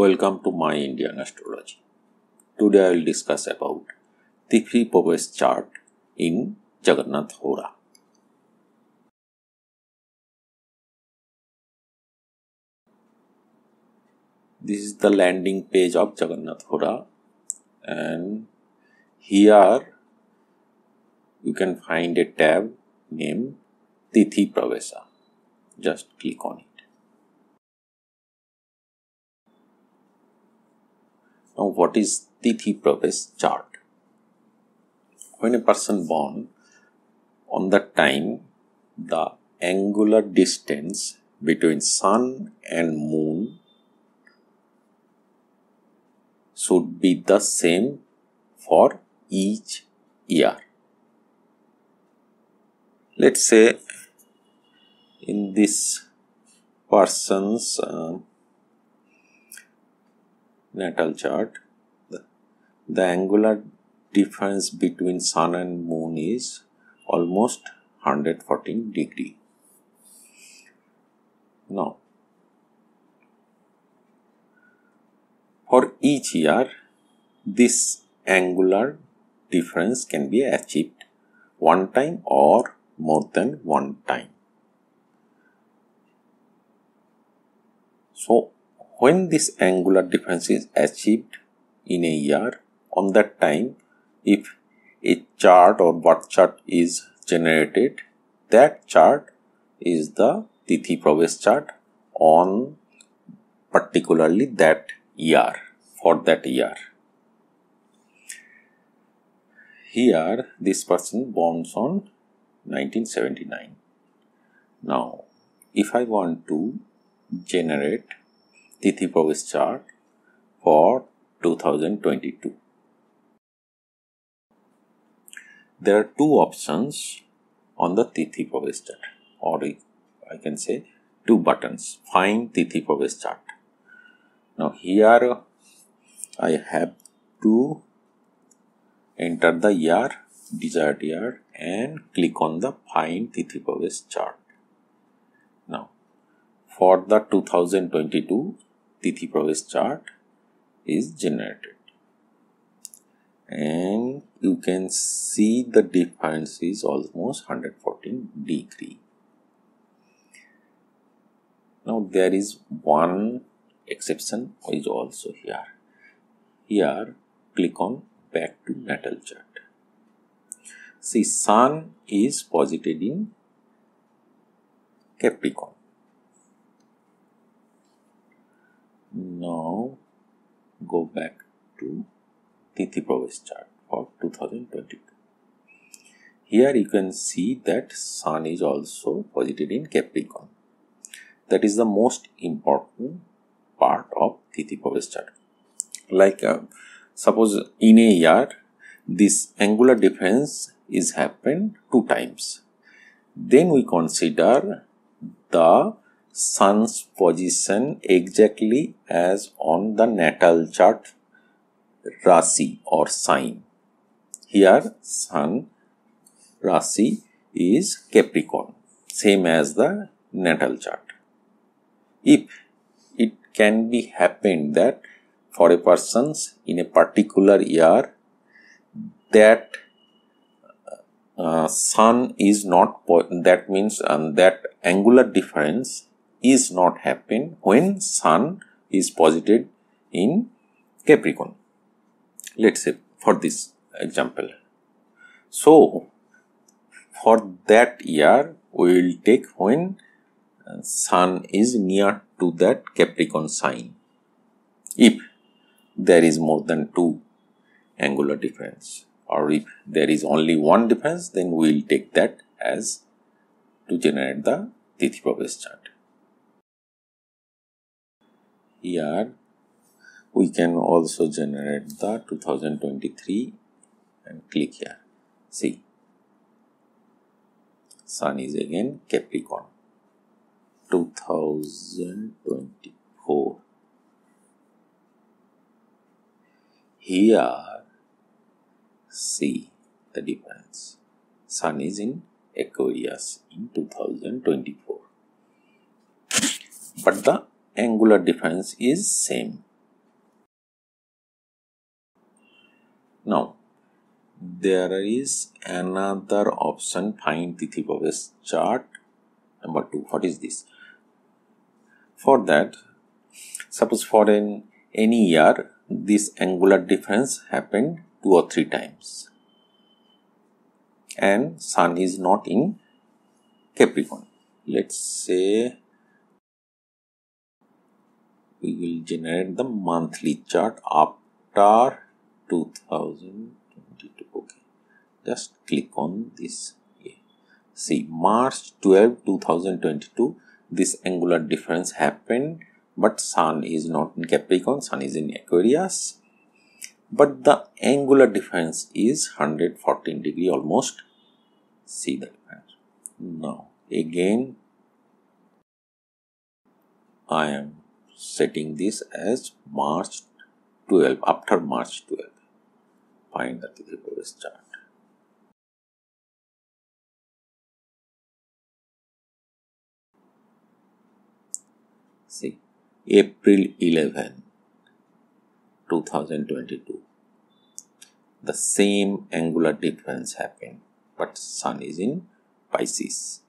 Welcome to my Indian astrology. Today I will discuss about Tithi Pravesha chart in Jagannatha Hora. This is the landing page of Jagannatha Hora, and here you can find a tab named Tithi Pravesha. Just click on it. Now, what is Tithi Pravesha chart? When a person born, on that time, the angular distance between sun and moon should be the same for each year. Let's say in this person's natal chart, the angular difference between sun and moon is almost 114 degree. Now, for each year, this angular difference can be achieved one time or more than one time. So, when this angular difference is achieved in a year, on that time, if a chart or birth chart is generated, that chart is the Tithi Pravesha chart on particularly that year, for that year. Here, this person born on 1979. Now, if I want to generate Tithi Pravesha chart for 2022, there are two options on the Tithi Pravesha chart, or I can say two buttons. Find Tithi Pravesha chart. Now here I have to enter the year, desired year, and click on the Find Tithi Pravesha chart. Now, for the 2022 Tithi Pravesha chart is generated, and you can see the difference is almost 114 degree. Now there is one exception is also here. Here click on back to natal chart. See, sun is posited in Capricorn. Now go back to Tithi Pravesha chart for 2022. Here you can see that sun is also posited in Capricorn. That is the most important part of Tithi Pravesha chart. Like suppose in a year, this angular difference is happened 2 times. Then we consider the sun's position exactly as on the natal chart Rasi or sign. Here sun Rasi is Capricorn, same as the natal chart. If it can be happened that for a person's in a particular year, that sun is not, that means that angular difference is not happen when sun is posited in Capricorn. Let's say for this example. So, for that year, we will take when sun is near to that Capricorn sign. If there is more than 2 angular difference, or if there is only one difference, then we will take that as to generate the Tithi Pravesha chart. Here we can also generate the 2023 and click here. See, sun is again Capricorn. 2024. Here, see the difference. Sun is in Aquarius in 2024. But the angular difference is same. Now, there is another option, find Tithi Pravesha chart. Number 2, what is this? For that, suppose for any year, this angular difference happened 2 or 3 times. And Sun is not in Capricorn. Let's say we will generate the monthly chart after 2022. Okay, just click on this. See, March 12, 2022, this angular difference happened, but Sun is not in Capricorn, Sun is in Aquarius. But the angular difference is 114 degree almost. See the difference. Now, again, I am setting this as March 12, after March 12. Find the Tithi Pravesha chart. See, April 11, 2022. The same angular difference happened, but Sun is in Pisces.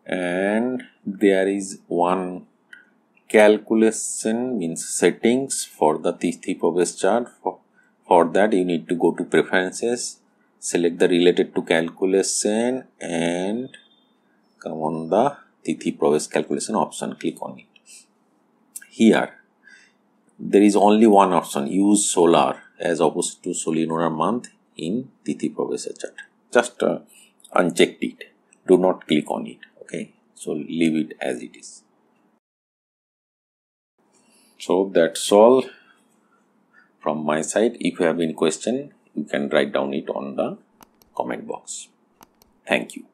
And there is one calculation, means settings for the Tithi Pravesha chart. For that, you need to go to preferences, select the related to calculation, and come on the Tithi Pravesha calculation option, click on it. Here, there is only one option, use solar as opposed to solilunar month in Tithi Pravesha chart. Just uncheck it. Do not click on it. Okay, so leave it as it is. So that's all from my side. If you have any question, you can write down it on the comment box. Thank you.